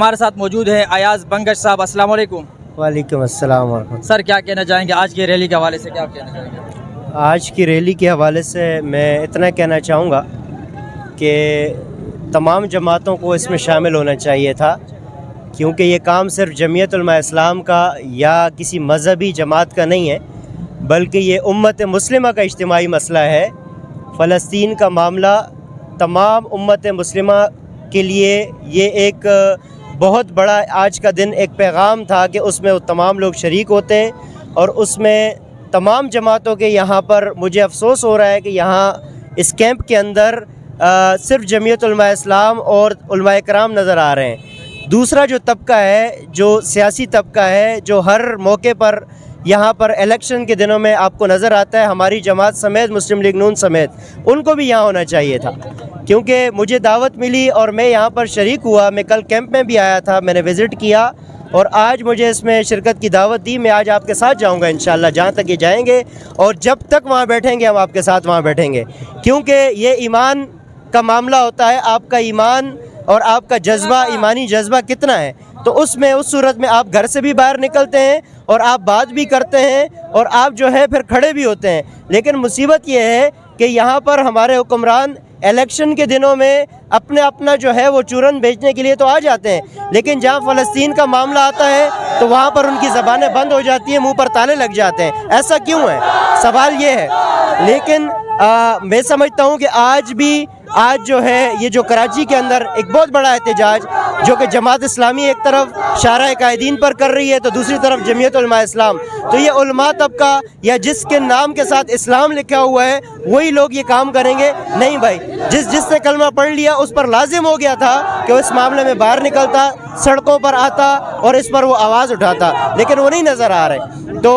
ہمارے ساتھ موجود ہے ایاز بنگش صاحب. السلام علیکم. وعلیکم السلام ورحمۃ. سر کیا کہنا چاہیں گے آج کی ریلی کے حوالے سے؟ کیا کہنا چاہیں گے آج کی ریلی کے حوالے سے میں اتنا کہنا چاہوں گا کہ تمام جماعتوں کو اس میں شامل ہونا چاہیے تھا، کیونکہ یہ کام صرف جمعیت علماء اسلام کا یا کسی مذہبی جماعت کا نہیں ہے، بلکہ یہ امت مسلمہ کا اجتماعی مسئلہ ہے. فلسطین کا معاملہ تمام امت مسلمہ کے لیے یہ ایک بہت بڑا آج کا دن ایک پیغام تھا کہ اس میں وہ تمام لوگ شریک ہوتے ہیں. اور اس میں تمام جماعتوں کے یہاں پر مجھے افسوس ہو رہا ہے کہ یہاں اس کیمپ کے اندر صرف جمعیت علماء اسلام اور علماء کرام نظر آ رہے ہیں. دوسرا جو طبقہ ہے، جو سیاسی طبقہ ہے، جو ہر موقع پر یہاں پر الیکشن کے دنوں میں آپ کو نظر آتا ہے، ہماری جماعت سمیت مسلم لیگ نون سمیت، ان کو بھی یہاں ہونا چاہیے تھا. کیونکہ مجھے دعوت ملی اور میں یہاں پر شریک ہوا. میں کل کیمپ میں بھی آیا تھا، میں نے وزٹ کیا اور آج مجھے اس میں شرکت کی دعوت دی. میں آج آپ کے ساتھ جاؤں گا انشاءاللہ، جہاں تک یہ جائیں گے، اور جب تک وہاں بیٹھیں گے ہم آپ کے ساتھ وہاں بیٹھیں گے. کیونکہ یہ ایمان کا معاملہ ہوتا ہے، آپ کا ایمان اور آپ کا جذبہ، ایمانی جذبہ کتنا ہے. تو اس صورت میں آپ گھر سے بھی باہر نکلتے ہیں اور آپ بات بھی کرتے ہیں اور آپ جو ہے پھر کھڑے بھی ہوتے ہیں. لیکن مصیبت یہ ہے کہ یہاں پر ہمارے حکمران الیکشن کے دنوں میں اپنا جو ہے وہ چورن بیچنے کے لیے تو آ جاتے ہیں، لیکن جہاں فلسطین کا معاملہ آتا ہے تو وہاں پر ان کی زبانیں بند ہو جاتی ہیں، منہ پر تالے لگ جاتے ہیں. ایسا کیوں ہے؟ سوال یہ ہے. لیکن میں سمجھتا ہوں کہ آج جو ہے یہ جو کراچی کے اندر ایک بہت بڑا احتجاج جو کہ جماعت اسلامی ایک طرف شارع قائدین پر کر رہی ہے تو دوسری طرف جمعیت علماء اسلام، تو یہ علماء طبقہ یا جس کے نام کے ساتھ اسلام لکھا ہوا ہے وہی لوگ یہ کام کریں گے؟ نہیں بھائی. جس نے کلمہ پڑھ لیا اس پر لازم ہو گیا تھا کہ وہ اس معاملے میں باہر نکلتا، سڑکوں پر آتا اور اس پر وہ آواز اٹھاتا، لیکن وہ نہیں نظر آ رہے. تو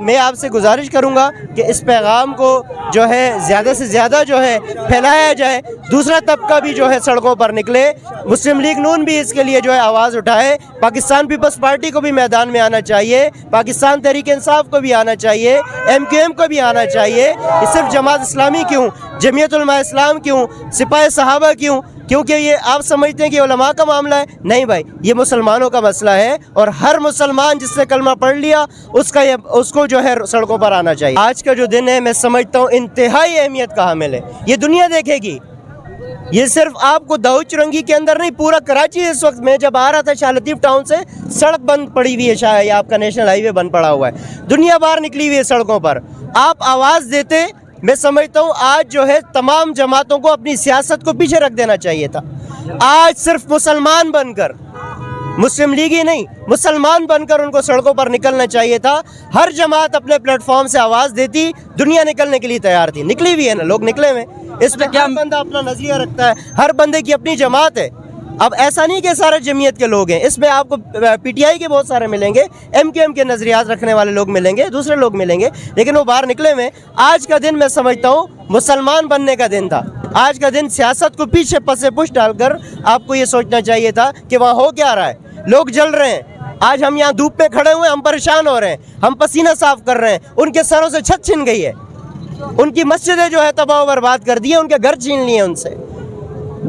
میں آپ سے گزارش کروں گا کہ اس پیغام کو جو ہے زیادہ سے زیادہ جو ہے پھیلایا جائے. دوسرا طبقہ بھی جو ہے سڑکوں پر نکلے، مسلم لیگ نون بھی اس کے لیے جو ہے آواز اٹھائے. پاکستان پیپلز پارٹی کو بھی میدان میں آنا چاہیے، پاکستان تحریک انصاف کو بھی آنا چاہیے، MQM کو بھی آنا چاہیے. یہ صرف جماعت اسلامی کیوں، جمعیت علماء اسلام کیوں، سپاہ صحابہ کیوں؟ کیونکہ یہ آپ سمجھتے ہیں کہ علماء کا معاملہ ہے. نہیں بھائی، یہ مسلمانوں کا مسئلہ ہے اور ہر مسلمان جس نے کلمہ پڑھ لیا اس کو جو ہے سڑکوں پر آنا چاہیے. آج کا جو دن ہے میں سمجھتا ہوں انتہائی اہمیت کا حامل ہے. یہ دنیا دیکھے گی. یہ صرف آپ کو داؤد چرنگی کے اندر نہیں، پورا کراچی اس وقت میں جب آ رہا تھا شاہ لطیف ٹاؤن سے، سڑک بند پڑی ہوئی ہے، یہ آپ کا نیشنل ہائی وے بند پڑا ہوا ہے، دنیا باہر نکلی ہوئی ہے سڑکوں پر. آپ آواز دیتے. میں سمجھتا ہوں آج جو ہے تمام جماعتوں کو اپنی سیاست کو پیچھے رکھ دینا چاہیے تھا. آج صرف مسلمان بن کر، مسلم لیگ ہی نہیں، مسلمان بن کر ان کو سڑکوں پر نکلنا چاہیے تھا. ہر جماعت اپنے پلیٹ فارم سے آواز دیتی. دنیا نکلنے کے لیے تیار تھی، نکلی بھی ہے نا، لوگ نکلے ہوئے. اس میں کیا بندہ اپنا نظریہ رکھتا ہے، ہر بندے کی اپنی جماعت ہے. اب ایسا نہیں کہ سارے جمعیت کے لوگ ہیں، اس میں آپ کو PTI کے بہت سارے ملیں گے، MQM کے نظریات رکھنے والے لوگ ملیں گے، دوسرے لوگ ملیں گے، لیکن وہ باہر نکلے ہوئے. آج کا دن میں سمجھتا ہوں مسلمان بننے کا دن تھا. آج کا دن سیاست کو پیچھے پسے پش ڈال کر آپ کو یہ سوچنا چاہیے تھا کہ وہاں ہو کیا رہا ہے. لوگ جل رہے ہیں. آج ہم یہاں دھوپ پہ کھڑے ہوئے ہیں، ہم پریشان ہو رہے ہیں، ہم پسینہ صاف کر رہے ہیں. ان کے سروں سے چھت چھن گئی ہے، ان کی مسجدیں جو ہے تباہ و برباد کر دی ہیں، ان کے گھر چھین لیے ان سے.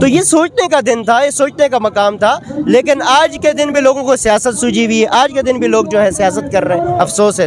تو یہ سوچنے کا دن تھا، یہ سوچنے کا مقام تھا. لیکن آج کے دن بھی لوگوں کو سیاست سوجھی ہوئی ہے، آج کے دن بھی لوگ جو ہے سیاست کر رہے ہیں. افسوس ہے.